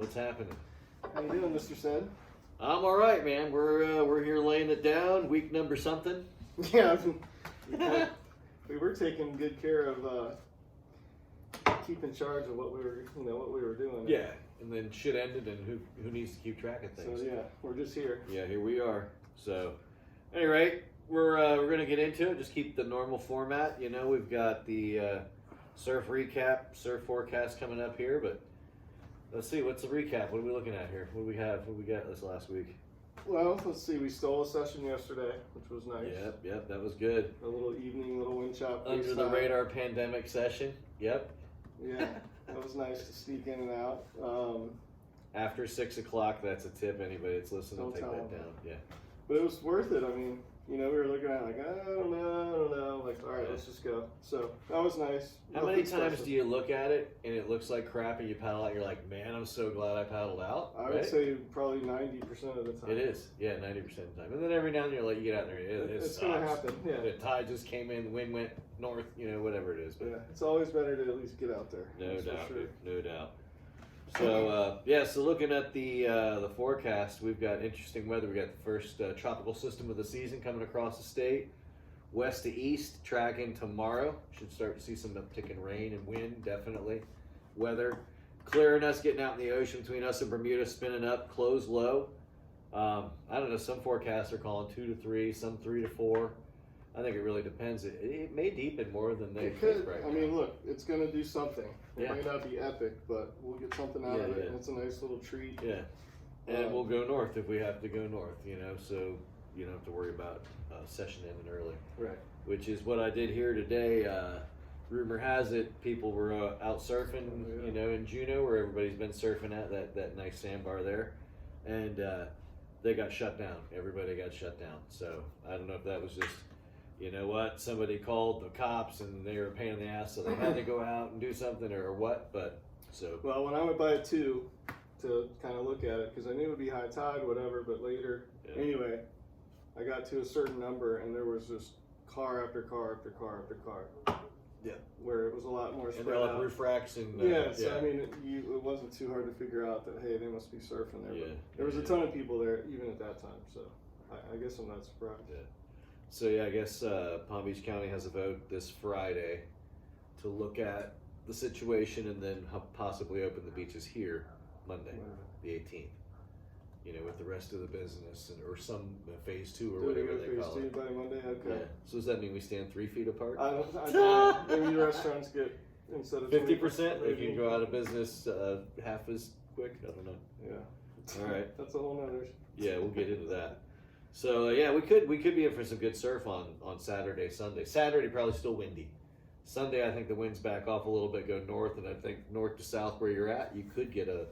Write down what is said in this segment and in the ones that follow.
What's happening? How you doing, Mr. Said? I'm all right, man. We're here laying it down. Week number something. Yeah, we were taking good care of keeping charge of what we were doing. Yeah, and then shit ended, and who needs to keep track of things? So yeah, we're just here. Yeah, here we are. So, at any rate, we're gonna get into it. Just keep the normal format. You know, we've got the surf recap, surf forecast coming up here, but let's see. What's the recap? What are we looking at here? What do we have? What we got this last week? Well, let's see. We stole a session yesterday, which was nice. Yep, that was good. A little evening, little wind chop. Under the radar pandemic session. Yep. Yeah, that was nice to sneak in and out. After 6 o'clock, that's a tip. Anybody that's listening, Don't take tell that them. down. Yeah. But it was worth it. I mean, we were looking at it like, I don't know. Like, all right, let's just go. So that was nice. How many times do you look at it and it looks like crap and you paddle out? You're like, man, I'm so glad I paddled out. I would say probably 90% of the time. It is, yeah, 90% of the time. And then every now and then you're like, you get out there, it's going to happen. Yeah. The tide just came in, the wind went north, whatever it is. But yeah, it's always better to at least get out there. No doubt, dude, no doubt. So so looking at the forecast, we've got interesting weather. We got the first tropical system of the season coming across the state, west to east, tracking tomorrow. Should start to see some uptick in rain and wind, definitely. Weather clearing us, getting out in the ocean between us and Bermuda, spinning up, close low. I don't know. Some forecasts are calling 2 to 3, some 3 to 4. I think it really depends. It may deepen more than they think right now. I mean, look, it's going to do something. It Yeah. may not be epic, but we'll get something out of it. And it's a nice little treat. Yeah. And we'll go north if we have to go north, so you don't have to worry about session ending early. Right. Which is what I did here today. Rumor has it people were out surfing, in Juneau, where everybody's been surfing at that nice sandbar there. And they got shut down. Everybody got shut down. So I don't know if that was just, somebody called the cops and they were a pain in the ass, so they had to go out and do something or what. But so. Well, when I went by it too, to kind of look at it, because I knew it would be high tide, whatever, but later, anyway, I got to a certain number and there was just car after car after car after car. Yeah. Where it was a lot more spread and they're like out. roof racks and So I mean, it wasn't too hard to figure out that, hey, they must be surfing there. Yeah. But there was a ton of people there even at that time, so I guess I'm not surprised. Yeah. So I guess Palm Beach County has a vote this Friday to look at the situation and then possibly open the beaches here Monday, the 18th. With the rest of the business or some phase 2 or whatever they call it. Phase 2 by Monday, okay. Yeah. So does that mean we stand 3 feet apart? I don't. Maybe restaurants get instead of 50%. They can go out of business half as quick. I don't know. Yeah. All right. That's a whole nother. Yeah, we'll get into that. So we could be in for some good surf on Saturday, Sunday. Saturday probably still windy. Sunday I think the winds back off a little bit, go north, and I think north to south where you're at, you could get a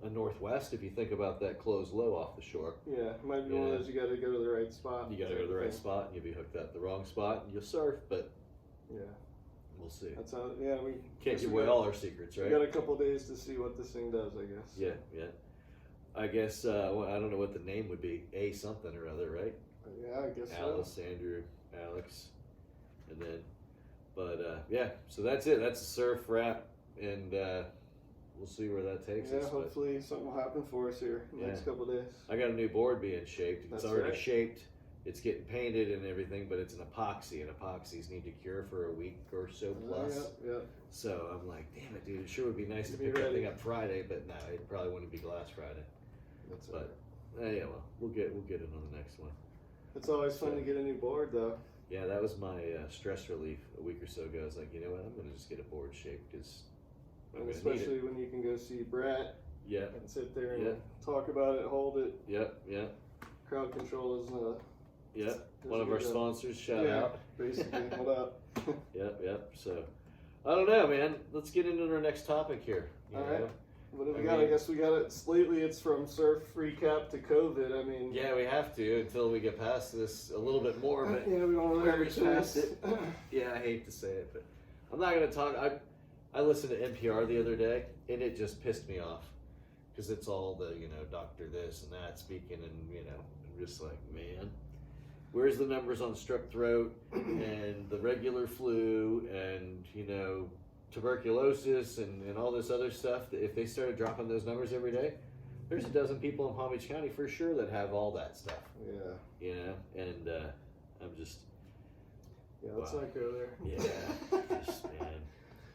northwest if you think about that closed low off the shore. Yeah, it might be one of those you got to go to the right spot. You got to go to the right spot, and you'll be hooked up the wrong spot, and you'll surf. But we'll see. That's how. Yeah, we can't give away all our secrets, right? We got a couple days to see what this thing does, I guess. Yeah. I guess I don't know what the name would be. A something or other, right? Yeah, I guess Alice, Andrew, Alex, and then, but so that's it. That's a surf wrap, and we'll see where that takes us. Yeah, hopefully something will happen for us here in the next couple days. I got a new board being shaped. It's already shaped. It's getting painted and everything, but it's an epoxy, and epoxies need to cure for a week or so plus. Yeah. So I'm like, damn it, dude! It sure would be nice to pick that thing up Friday, but no, it probably wouldn't be glass Friday. That's but well, we'll get it on the next one. It's always fun to get a new board, though. Yeah, that was my stress relief a week or so ago. I was like, you know what? I'm gonna just get a board shaped because. And especially when you can go see Brett. Yeah. And sit there and talk about it, hold it. Yeah. Crowd control is one of our sponsors. Shout out. Basically, hold up. Yep. So, I don't know, man. Let's get into our next topic here. All right. What do we got? I guess we got it. Lately, it's from surf recap to COVID. I mean. Yeah, we have to until we get past this a little bit more. But we don't want to past it. Yeah, I hate to say it, but I'm not going to talk. I listened to NPR the other day, and it just pissed me off because it's all the doctor this and that speaking, and I'm just like, man. Where's the numbers on strep throat and the regular flu and tuberculosis and all this other stuff, if they started dropping those numbers every day, there's a dozen people in Palm Beach County for sure that have all that stuff. Yeah. You know, and I'm just. Yeah, let's not go there. Yeah, just, man.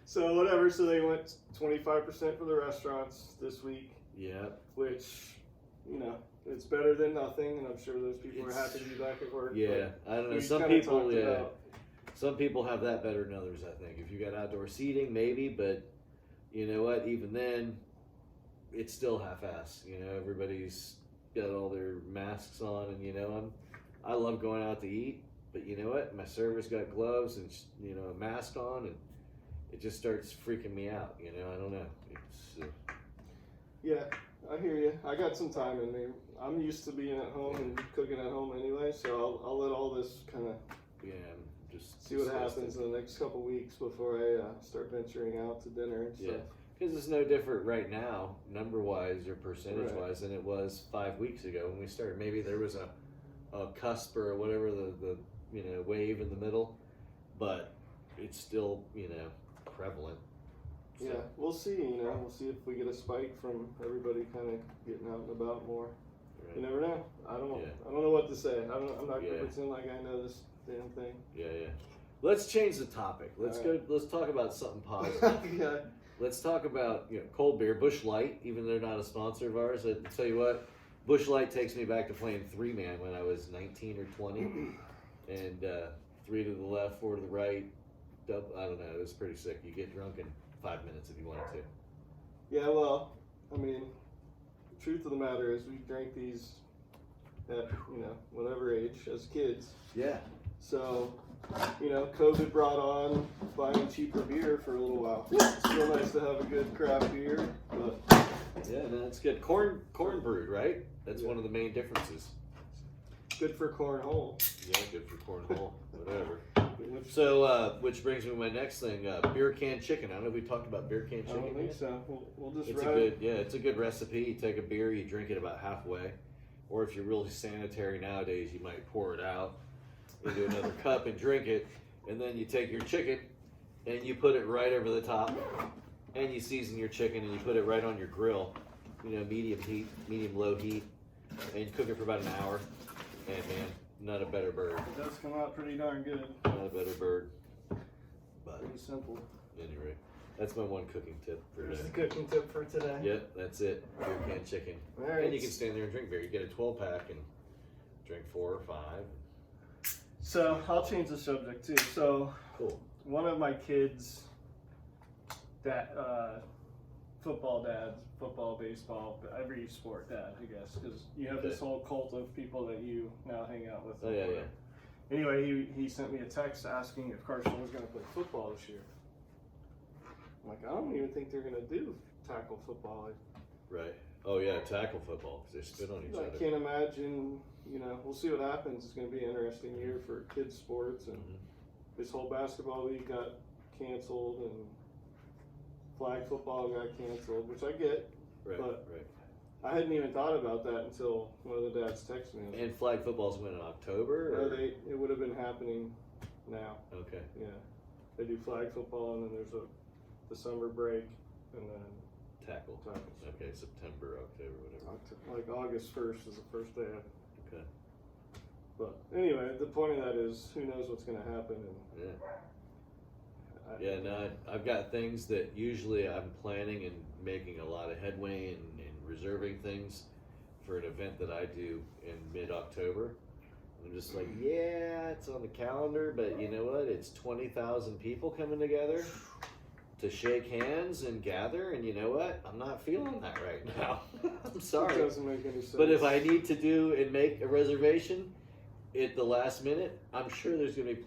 So whatever. So they went 25% for the restaurants this week. Yeah. Which, you know, it's better than nothing, and I'm sure those people are happy to be back at work. Yeah, I don't know. We Some kinda people, talked yeah. about- Some people have that better than others, I think. If you got outdoor seating, maybe, but you know what? Even then, it's still half-assed. You know, everybody's got all their masks on, and you know, I love going out to eat, but you know what? My server's got gloves and you know a mask on, and it just starts freaking me out. You know, I don't know. It's Yeah, I hear you. I got some time in me. I'm used to being at home and cooking at home anyway, so I'll let all this kind of just see what happens in the next couple weeks before I start venturing out to dinner and stuff. Because it's no different right now, number-wise or percentage-wise, than it was 5 weeks ago when we started. Maybe there was a cusp or whatever, the you know, wave in the middle, but it's still, you know, prevalent. So. Yeah, we'll see, you know, we'll see if we get a spike from everybody kind of getting out and about more. Right. You never know. I don't know what to say. I'm not going to pretend like I know this damn thing. Yeah. Let's change the topic. Let's talk about something positive. Yeah. Let's talk about, you know, cold beer, Busch Light, even though they're not a sponsor of ours. I tell you what, Busch Light takes me back to playing 3-man when I was 19 or 20. And 3 to the left, 4 to the right. I don't know, it was pretty sick. You get drunk in 5 minutes if you wanted to. Yeah, well, I mean, the truth of the matter is we drank these at, you know, whatever age as kids. Yeah. So, you know, COVID brought on buying cheaper beer for a little while. It's still nice to have a good craft beer, but yeah, no, that's good. Corn brewed, right? That's one of the main differences. good for cornhole. Yeah, good for cornhole, whatever. So, which brings me to my next thing, beer can chicken. I don't know if we talked about beer can chicken. I don't think so. We'll just it's it's a good recipe. You take a beer, you drink it about halfway, or if you're really sanitary nowadays, you might pour it out into another cup and drink it, and then you take your chicken and you put it right over the top, and you season your chicken and you put it right on your grill, you know, medium heat, medium low heat, and you cook it for about an hour. And man, not a better bird. It does come out pretty darn good. Not a better bird. But Pretty simple. anyway, that's my one cooking tip for There's today. the cooking tip for today. Yep, that's it. Beer can chicken. All right. And you can stand there and drink beer. You get a 12-pack and drink 4 or 5. So I'll change the subject too. So Cool. one of my kids, football dads, football, baseball, every sport dad, I guess, because you have this whole cult of people that you now hang out with. Oh yeah. Anyway, he sent me a text asking if Carson was going to play football this year. I'm like, I don't even think they're going to do tackle football. Right. Oh yeah, tackle football because they spit on each I other. can't imagine. You know, we'll see what happens. It's going to be an interesting year for kids sports, and this whole basketball league got canceled, and flag football got canceled, which I get. Right. But right. I hadn't even thought about that until one of the dads texted me. And flag football's when in October? Or? No, it would have been happening now. Okay. Yeah, they do flag football, and then there's the summer break, and then Tackle. Okay, September, October, whatever. like August 1st is the first day. Okay. But anyway, the point of that is, who knows what's going to happen? And Yeah, no, I've got things that usually I'm planning and making a lot of headway and reserving things for an event that I do in mid-October. I'm just like, yeah, it's on the calendar, but you know what? It's 20,000 people coming together to shake hands and gather, and you know what? I'm not feeling that right now. I'm sorry. It doesn't make any sense. But if I need to do and make a reservation at the last minute, I'm sure there's going to be